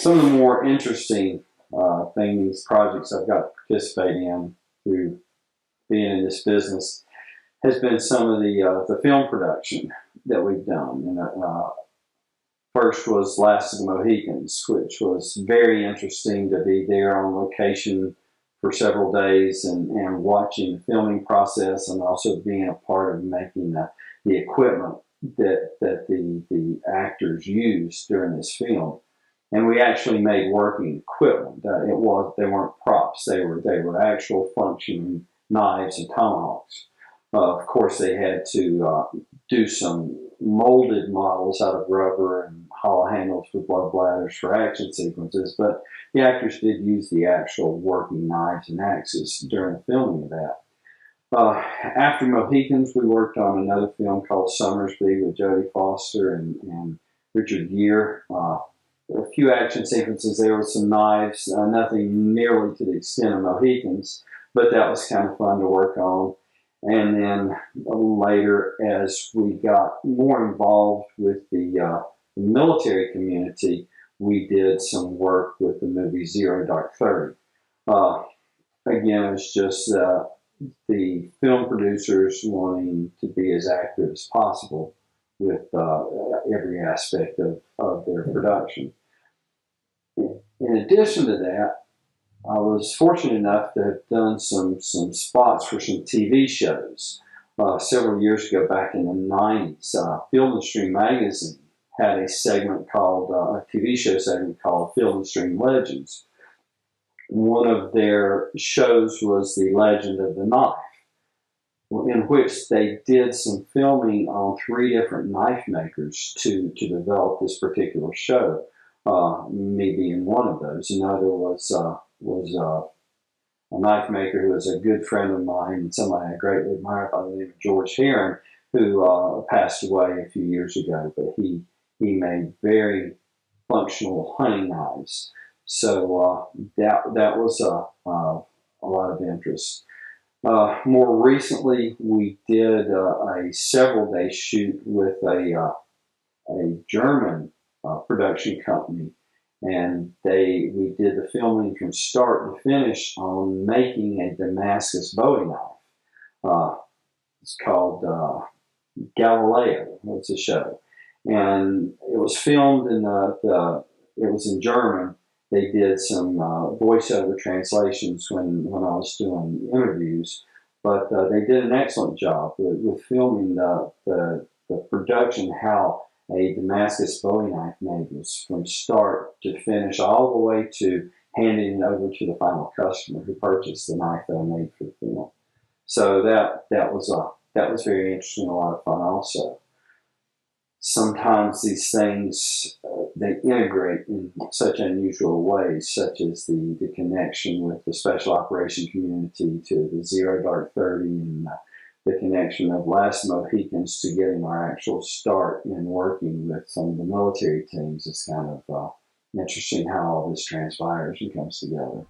Some of the more interesting projects I've got to participate in through being in this business has been some of the film production that we've done. First was Last of the Mohicans, which was very interesting to be there on location for several days and watching the filming process, and also being a part of making the equipment that the actors used during this film. And we actually made working equipment. They weren't props. They were actual functioning knives and tomahawks. Of course, they had to do some molded models out of rubber and hollow handles for blood bladders for action sequences, but the actors did use the actual working knives and axes during the filming of that. After Mohicans, we worked on another film called Summersby with Jodie Foster and Richard Gere. There were a few action sequences there with some knives, nothing nearly to the extent of Mohicans, but that was kind of fun to work on. And then later, as we got more involved with the military community, we did some work with the movie Zero Dark 30. Again, it was just the film producers wanting to be as accurate as possible with every aspect of their production. In addition to that, I was fortunate enough to have done some spots for some TV shows. Several years ago, back in the 90s, Field and Stream magazine had a segment called, a TV show segment called Field and Stream Legends. One of their shows was The Legend of the Knife, in which they did some filming on 3 different knife makers to develop this particular show. Me being one of those. Another was a knife maker who was a good friend of mine and somebody I greatly admire by the name of George Heron, who passed away a few years ago, but he made very functional hunting knives. So that was a lot of interest. More recently, we did a several-day shoot with a German production company, and we did the filming from start to finish on making a Damascus Bowie knife. It's called Galileo. It's a show, and it was filmed in it was in German. They did some voiceover translations when I was doing interviews, but they did an excellent job with filming the production, how a Damascus Bowie knife made was from start to finish, all the way to handing it over to the final customer who purchased the knife that I made for the film. So that was very interesting, a lot of fun also. Sometimes these things, they integrate in such unusual ways, such as the connection with the special operation community to the Zero Dark 30 and the connection of Last Mohicans to getting our actual start in working with some of the military teams. It's kind of interesting how all this transpires and comes together.